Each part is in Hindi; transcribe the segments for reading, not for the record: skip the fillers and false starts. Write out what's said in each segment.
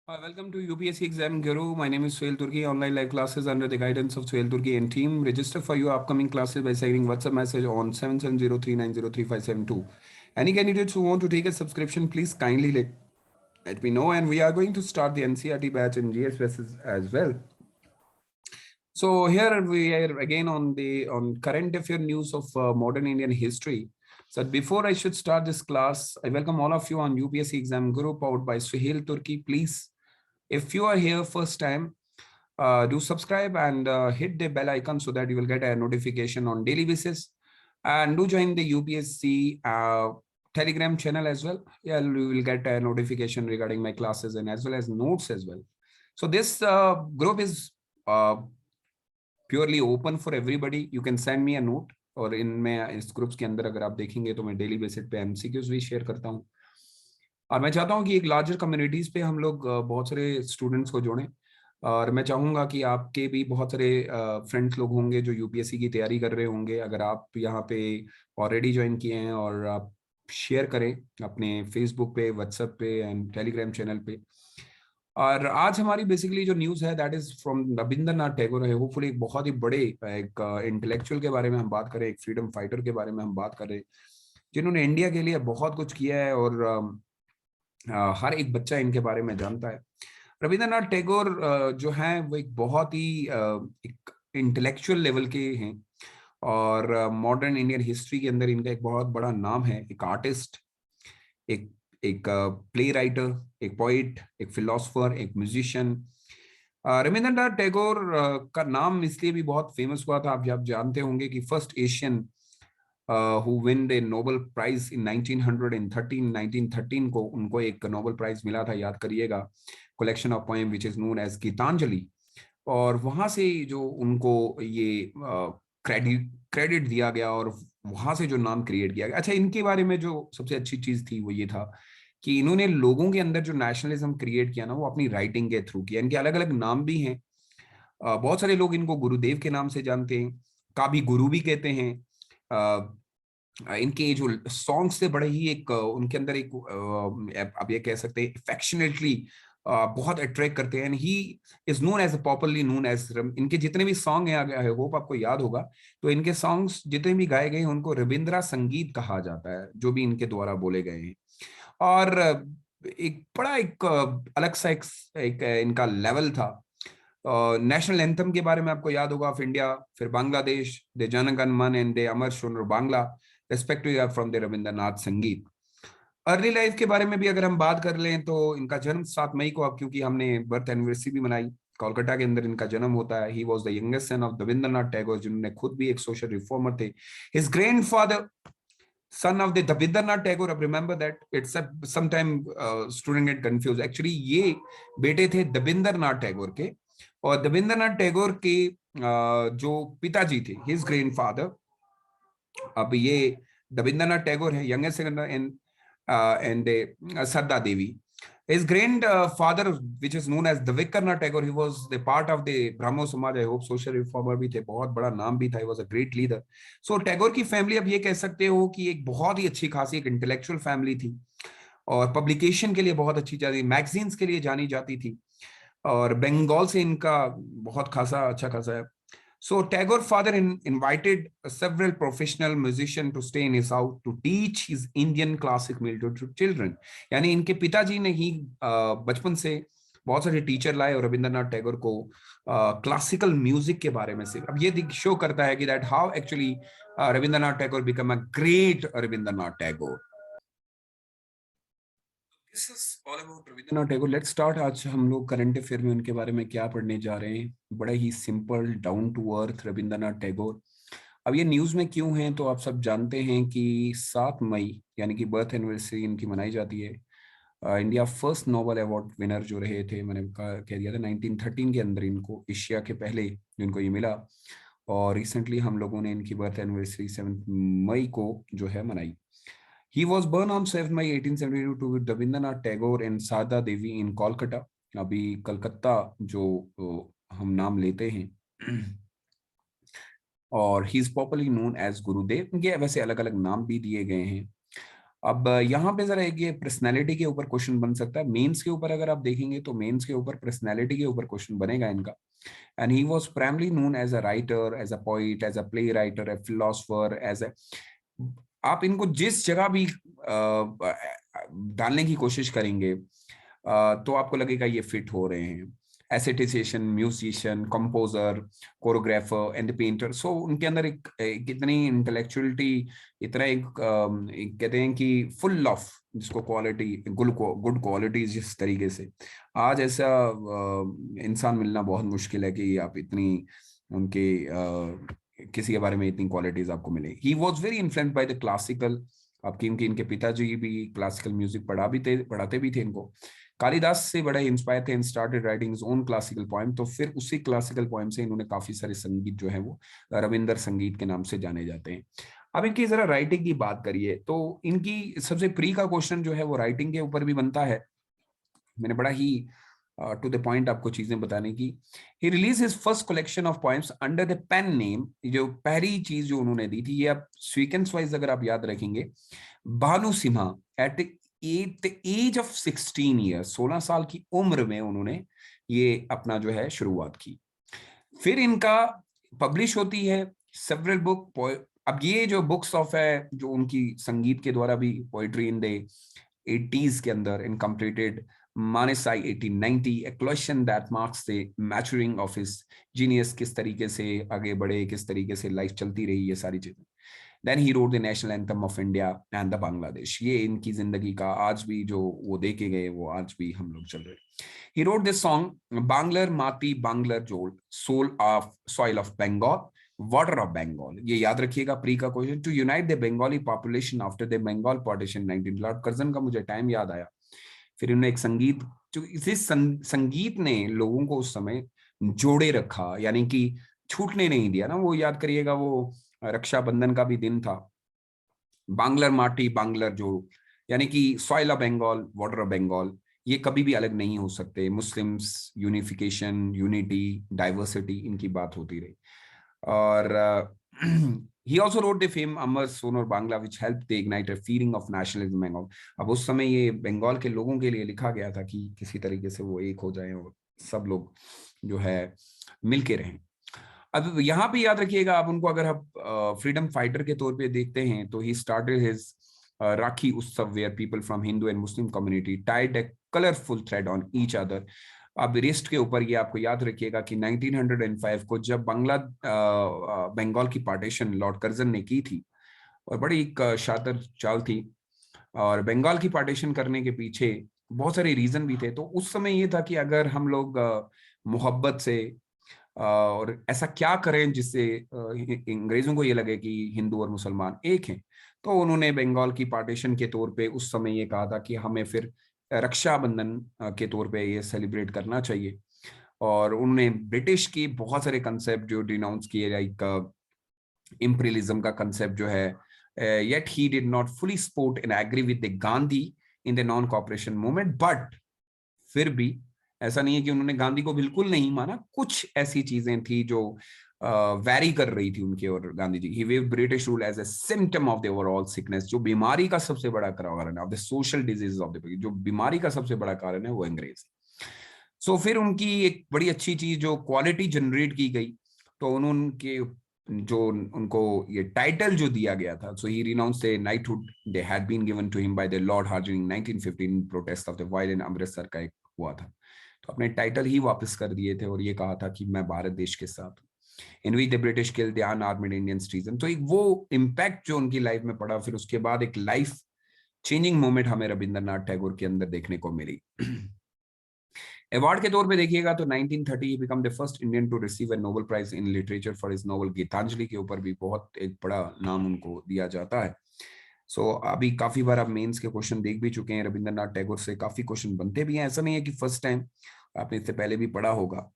Welcome to UPSC Exam Guru. My name is Suhail Turki. Online live classes under the guidance of Suhail Turki and team. Register for your upcoming classes by sending WhatsApp message on 7703903572. Any candidates who want to take a subscription, please kindly let me know. And we are going to start the NCERT batch in GS as well. So here we are again on current affair news of modern Indian history. So before I should start this class, I welcome all of you on UPSC Exam Guru powered by Suhail Turki. Please, if you are here first time, do subscribe and hit the bell icon so that you will get a notification on daily basis. And do join the UPSC Telegram channel as well. Yeah, you will get a notification regarding my classes and as well as notes as well. So this group is purely open for everybody. You can send me a note. और इनमें इस ग्रुप्स के अंदर अगर आप देखेंगे तो मैं डेली बेसिस पे एमसीक्यूज भी शेयर करता हूँ. और मैं चाहता हूँ कि एक लार्जर कम्युनिटीज पे हम लोग बहुत सारे स्टूडेंट्स को जोड़ें. और मैं चाहूँगा कि आपके भी बहुत सारे फ्रेंड्स लोग होंगे जो यूपीएससी की तैयारी कर रहे होंगे. अगर आप यहाँ पे ऑलरेडी ज्वाइन किए हैं और आप शेयर करें अपने फेसबुक पे, व्हाट्सएप पे एंड टेलीग्राम चैनल पे. और आज हमारी बेसिकली जो न्यूज है that is from Rabindranath Tagore है. होपफुली एक बहुत ही बड़े एक इंटेलेक्चुअल के बारे में हम बात करें, एक फ्रीडम फाइटर के बारे में हम बात करें जिन्होंने इंडिया के लिए बहुत कुछ किया है और हर एक बच्चा इनके बारे में जानता है. रविंद्रनाथ टैगोर जो हैं वो एक बहुत ही एक इंटेलेक्चुअल लेवल के हैं और मॉडर्न इंडियन हिस्ट्री के अंदर इनका एक बहुत बड़ा नाम है. एक आर्टिस्ट, एक एक प्ले राइटर, एक पोइट, एक फिलोसोफर, एक म्यूजिशियन. रविंद्रनाथ टैगोर का नाम इसलिए भी बहुत फेमस हुआ था, आप जानते होंगे कि first Asian who win the Nobel prize in 1913 को उनको एक नोबेल प्राइज मिला था. याद करिएगा, collection of poem which is known as Gitanjali. और वहां से जो उनको ये क्रेडिट दिया गया और वहां से जो नाम क्रिएट किया गया. अच्छा, इनके बारे में जो सबसे अच्छी चीज थी वो ये था कि इन्होंने लोगों के अंदर जो नेशनलिज्म क्रिएट किया ना वो अपनी राइटिंग के थ्रू किया. इनके अलग अलग नाम भी हैं. बहुत सारे लोग इनको गुरुदेव के नाम से जानते हैं, काबी गुरु भी कहते हैं. इनके जो सॉन्ग्स थे बड़े ही एक उनके अंदर एक अब ये कह सकते हैं अफेक्शनेटली बहुत अट्रैक्ट करते हैं. He is known as popularly known as. इनके जितने भी सॉन्ग हैं, आई होप आपको याद होगा, तो इनके सॉन्ग्स जितने भी गाए गए हैं उनको रविंद्रा संगीत कहा जाता है, जो भी इनके द्वारा बोले गए हैं. और एक बड़ा एक अलग सा एक इनका लेवल था. नेशनल एंथम के बारे में आपको याद होगा, ऑफ इंडिया, फिर बांग्लादेश, दे जन गण मन and the Amar Shonar Bangla respective from the Rabindranath Sangeet. Early life के बारे में भी अगर हम बात कर लें तो इनका जन्म 7 मई को, अब क्योंकि हमने बर्थ एनिवर्सरी भी मनाई, कोलकाता के अंदर इनका जन्म होता है. He was the youngest son of Rabindranath Tagore, जिन्होंने खुद भी एक सोशल रिफॉर्मर थे. His grandfather, son of the Rabindranath Tagore. अब remember that it's a sometime student get confused. Actually ये बेटे थे रविंद्रनाथ टैगोर के, और रविंद्रनाथ टैगोर के जो पिताजी थे, his grandfather, अब ये रविंद्रनाथ टैगोर है youngest and Sharada Devi. His grandfather, which is known as Davikarnath Tagore, he was the part of the Brahmo Samaj. I hope social reformer भी थे, बहुत बड़ा नाम भी था. He was a great leader. So Tagore की फैमिली अब ये कह सकते हो कि एक बहुत ही अच्छी खासी एक इंटेलेक्चुअल फैमिली थी और पब्लिकेशन के लिए बहुत अच्छी जाती, मैगजीन्स के लिए जानी जाती थी, और बंगाल से इनका बहुत खासा अच्छा खासा है. So Tagore father invited several professional musicians to stay in his house to teach his Indian classic music to children. यानी इनके पिताजी ने ही बचपन से बहुत सारे टीचर लाए और रविंद्रनाथ टैगोर को क्लासिकल म्यूजिक के बारे में से. अब ये शो करता है कि that how actually Rabindranath Tagore become a great Rabindranath Tagore. This is all about Rabindranath Tagore. Let's start. आज हम लोग करंट अफेयर में उनके बारे में क्या पढ़ने जा रहे हैं. बड़ा ही simple, down to earth Rabindranath Tagore. अब ये न्यूज में क्यों है तो आप सब जानते हैं कि 7 मई यानी कि बर्थ एनिवर्सरी इनकी मनाई जाती है. India first Nobel award winner जो रहे थे, मैंने कह दिया था 1913 के अंदर इनको, एशिया के पहले जिनको ये मिला. और रिसेंटली हम लोगों ने इनकी बर्थ एनिवर्सरी 7 मई को जो है मनाई. He was born on 7 May 1872 to Rabindranath Tagore and Sada Devi in Kolkata. अभी कलकत्ता जो हम नाम लेते हैं, और he is popularly known as Gurudev. इनके वैसे अलग अलग नाम भी दिए गए हैं. अब यहाँ पे जरा एक ये पर्सनैलिटी के ऊपर क्वेश्चन बन सकता है। मेंस के ऊपर अगर आप देखेंगे तो मेंस के ऊपर पर्सनैलिटी के ऊपर क्वेश्चन बनेगा इनका। And he was primarily known as a writer, as a poet, as a play writer, a philosopher, as a, आप इनको जिस जगह भी डालने की कोशिश करेंगे तो आपको लगेगा ये फिट हो रहे हैं। Aesthetician, musician, composer, choreographer and painter. So उनके अंदर एक इतनी इंटेलेक्चुअलिटी, इतना एक कहते हैं कि फुल ऑफ जिसको क्वालिटी, गुड क्वालिटीज, जिस तरीके से आज ऐसा इंसान मिलना बहुत मुश्किल है कि आप इतनी उनके किसी के बारे में इतनी क्वालिटीज आपको मिले। He was very influenced by the classical. आप क्योंकि इनके पिताजी भी क्लासिकल म्यूजिक पढ़ाते भी थे इनको। कालिदास से बड़े इंस्पायर थे and started writing his own classical poem. तो फिर उसी क्लासिकल पोएम से इन्होंने काफी सारे संगीत जो है वो रविंद्र संगीत के नाम से जाने जाते हैं। अब इनकी जरा राइटिंग की बात करिए तो इनकी सबसे प्री का क्वेश्चन जो है वो राइटिंग के ऊपर भी बनता है। मैंने बड़ा ही टू द पॉइंट आपको चीजें बताने की। He release his first collection of poems under the pen name. जो पहली चीज जो उन्होंने दी थी, ये आप सीक्वेंस वाइज अगर आप याद रखेंगे, Bhanu Simha at the age of 16 years, 16 साल की उम्र में उन्होंने ये अपना जो है शुरुआत की। फिर इनका पब्लिश होती है सेवरल बुक। अब ये जो बुक्स ऑफ है जो उनकी संगीत के द्वारा भी पोइट्री इन द 80s के अंदर incompleted मानेसाई 1890, a collection that marks the maturing of his genius, किस तरीके से आगे बढ़े, किस तरीके से लाइफ चलती रही, ये सारी चीजें। Then he wrote the national anthem of India and the Bangladesh. ये इनकी जिंदगी का आज भी जो वो देखे गए वो आज भी हम लोग चल रहे। ही रोट दिस सॉन्ग बांग्लर माती बांग्लर जोल, soul of soil of Bengal, water of Bengal. ये याद रखिएगा प्री का question. To unite the Bengali population after the Bengal partition 19। Lord Curzon का मुझे टाइम याद आया। फिर उन्होंने एक संगीत, जो इसे संगीत ने लोगों को उस समय जोड़े रखा, यानी कि छूटने नहीं दिया ना। वो याद करिएगा, वो रक्षाबंधन का भी दिन था। बांग्लर माटी बांग्लर जोड़, यानी कि soil of Bengal, water of Bengal, ये कभी भी अलग नहीं हो सकते। मुस्लिम्स, यूनिफिकेशन, यूनिटी, डाइवर्सिटी, इनकी बात होती रही। और he also wrote the film Amar Sonor Bangla which helped the ignite a feeling of nationalism in Bengal। अब उस समय ये बंगाल के लोगों के लिए लिखा गया था कि किसी तरीके से वो एक हो जाएं और सब लोग जो है मिलके रहें। अब यहाँ पे याद रखिएगा, आप उनको अगर आप फ्रीडम फाइटर के तौर पे देखते हैं तो he started his Rakhi Utsav where people from Hindu and Muslim community tied a colourful thread on each other. अब रिस्ट के ऊपर ये आपको याद रखिएगा कि 1905 को जब बंगाल की पार्टीशन लॉर्ड कर्जन ने की थी, और बड़ी एक शातिर चाल थी, और बंगाल की पार्टीशन करने के पीछे बहुत सारे रीजन भी थे। तो उस समय ये था कि अगर हम लोग मोहब्बत से और ऐसा क्या करें जिससे अंग्रेजों को ये लगे कि हिंदू और मुसलमान एक हैं। तो उन्होंने बंगाल की पार्टीशन के तौर पे उस समय ये कहा था कि हमें फिर रक्षाबंधन के तौर पे ये सेलिब्रेट करना चाहिए। और उन्होंने ब्रिटिश की बहुत सारे कंसेप्ट जो डिनाउंस किए, लाइक imperialism का कंसेप्ट जो है, yet he did not fully support and agree with the Gandhi in the non cooperation movement। But फिर भी ऐसा नहीं है कि उन्होंने गांधी को बिल्कुल नहीं माना। कुछ ऐसी चीजें थी जो वैरी कर रही थी उनके और Gandhi ji. He viewed British rule as a symptom of the overall sickness. जो बीमारी का सबसे बड़ा कारण है, of the social disease of the, जो बीमारी का सबसे बड़ा कारण है वो अंग्रेज। सो फिर उनकी एक बड़ी अच्छी चीज जो क्वालिटी जनरेट की गई, तो उनके जो उनको ये टाइटल जो दिया गया था, so he renounced the knighthood they had been given to him by the Lord Hardinge 1915 protest of the violent. Amritsar का एक हुआ था, तो अपने टाइटल ही वापस कर दिए थे और ये कहा था कि मैं भारत देश के साथ हूँ। In which the British kill the unarmed Indian citizen. तो एक वो इम्पैक्ट जो उनकी लाइफ में पड़ा, फिर उसके बाद एक लाइफ चेंजिंग मोमेंट हमें रविंद्रनाथ टैगोर के अंदर देखने को मिली। अवार्ड के तौर पे देखिएगा तो 1930 he become the first Indian to receive a Nobel prize in literature for his novel Gitanjali के ऊपर भी बहुत एक बड़ा नाम उनको दिया जाता है। सो अभी काफी बार आप मेंस के क्वेश्चन देख भी चुके हैं, रविंद्रनाथ टैगोर से काफी क्वेश्चन बनते भी हैं, ऐसा नहीं है कि फर्स्ट टाइम, आपने इससे पहले भी पढ़ा होगा।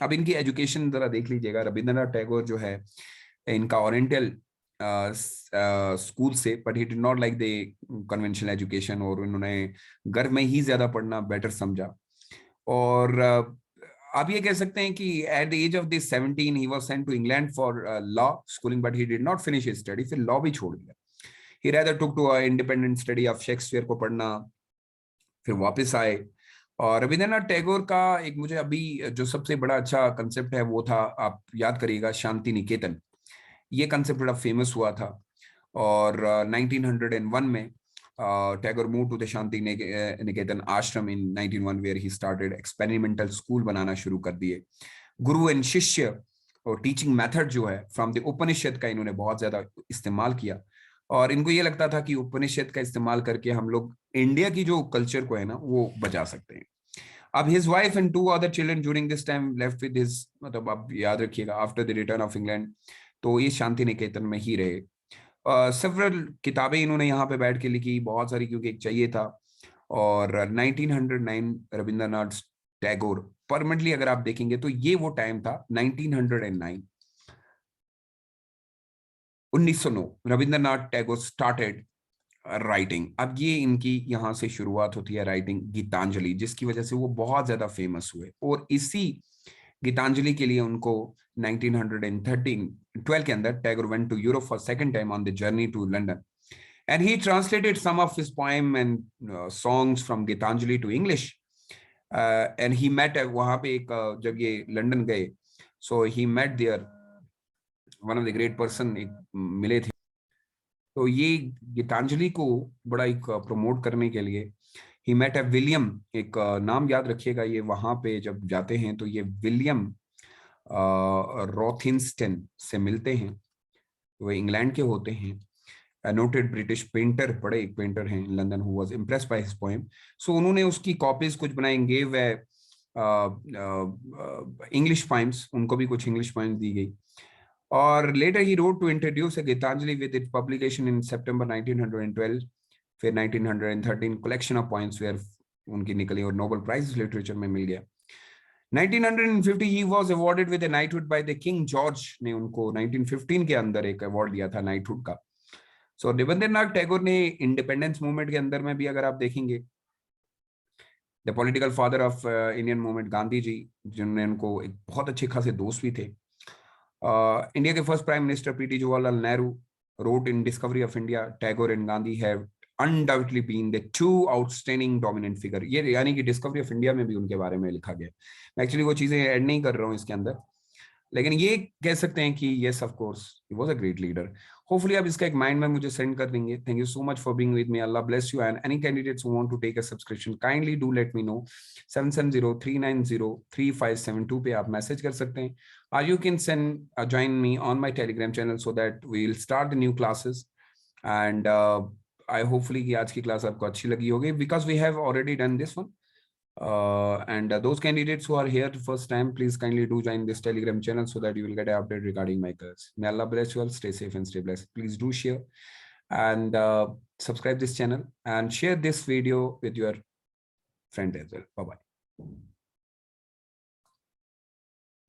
अब इनकी एजुकेशन जरा देख लीजिएगा। रविंद्रनाथ टैगोर जो है इनका ओरिएंटल स्कूल से, but he did not like the conventional education, और उन्होंने घर में ही ज्यादा पढ़ना बेटर समझा। और आप ये कह सकते हैं कि at the age of this 17 he was sent to England for law schooling, but he did not finish his study. फिर लॉ भी छोड़ दिया। He rather took to a independent study of Shakespeare को पढ़ना, फिर वापस आए। और रविंद्रनाथ टैगोर का एक मुझे अभी जो सबसे बड़ा अच्छा कंसेप्ट है वो था, आप याद करिएगा, शांति निकेतन। ये कंसेप्ट बड़ा फेमस हुआ था। और 1901 में Tagore move to the Santiniketan ashram in 1901 where he started experimental school बनाना शुरू कर दिए। गुरु एंड शिष्य और टीचिंग मेथड जो है फ्रॉम द उपनिषद का इन्होंने बहुत ज्यादा इस्तेमाल किया। और इनको ये लगता था कि उपनिषद का इस्तेमाल करके हम लोग इंडिया की जो कल्चर को है ना वो बचा सकते हैं। अब his wife and 2 other children during this time left with his, मतलब आप याद रखिएगा, after the return of England, तो ये शांति निकेतन में ही रहे। सेवरल किताबें इन्होंने यहाँ पे बैठ के लिखी, बहुत सारी, क्योंकि एक चाहिए था। और 1909 रविंद्रनाथ टैगोर परमानेंटली अगर आप देखेंगे तो ये वो टाइम था 1909 1909 रविंद्रनाथ टैगोर स्टार्टेड राइटिंग। अब ये इनकी यहाँ से शुरुआत होती है राइटिंग गीतांजलि, जिसकी वजह से वो बहुत ज्यादा फेमस हुए। और इसी गीतांजलि के लिए उनको 1912 के अंदर Tagore went to Europe for second time on the journey to London and he translated some of his poem and songs from Gitanjali to English. And he met, वहां पे एक जब ये लंदन गए, so he met there one of the great person, एक मिले थे। तो ये गीतांजलि को बड़ा एक प्रमोट करने के लिए ही मेट ए विलियम, एक नाम याद रखिएगा, ये वहां पे जब जाते हैं तो ये विलियम रॉथिंस्टन से मिलते हैं। वो इंग्लैंड के होते हैं, नोटेड ब्रिटिश पेंटर, बड़े एक पेंटर हैं London, who was impressed by his poem. So उन्होंने उसकी कॉपीज कुछ बनाई, गिव ए इंग्लिश पोएम्स, उनको भी कुछ इंग्लिश पोएम्स दी गई। और later he wrote to introduce a Gitanjali with its publication in September 1912। फिर 1913 collection of poems where उनकी निकली और नोबेल प्राइज लिटरेचर में मिल गया। 1950 he was awarded with a knighthood by the King George ने उनको 1915 के अंदर एक अवार्ड दिया था नाइटहुड का। सो रविंद्रनाथ टैगोर ने इंडिपेंडेंस मूवमेंट के अंदर में भी अगर आप देखेंगे, the political father of Indian movement Gandhi ji, जिनने उनको एक बहुत अच्छे खासे दोस्त भी थे। India के first prime minister PT Jawaharlal Nehru wrote in Discovery of India, Tagore and Gandhi have undoubtedly been the two outstanding dominant figure। ये यानी कि डिस्कवरी ऑफ इंडिया में भी उनके बारे में लिखा गया। मैं एक्चुअली वो चीजें ऐड नहीं कर रहा हूँ इसके अंदर, लेकिन ये कह सकते हैं कि yes of course he was a great leader. Hopefully आप इसका एक माइंड में मुझे सेंड कर देंगे। Thank you so much for being with me. Allah bless you and any candidates who want to take a subscription kindly do let me know. 7703903572 पे आप मैसेज कर सकते हैं। or you can send join me on my Telegram channel so that we'll start the new classes। and I hopefully कि आज की क्लास आपको अच्छी लगी होगी, because we have already done this one। and those candidates who are here first time, please kindly do join this Telegram channel so that you will get an update regarding my course. May Allah bless you all. Stay safe and stay blessed. Please do share and subscribe this channel and share this video with your friend as well. Bye bye.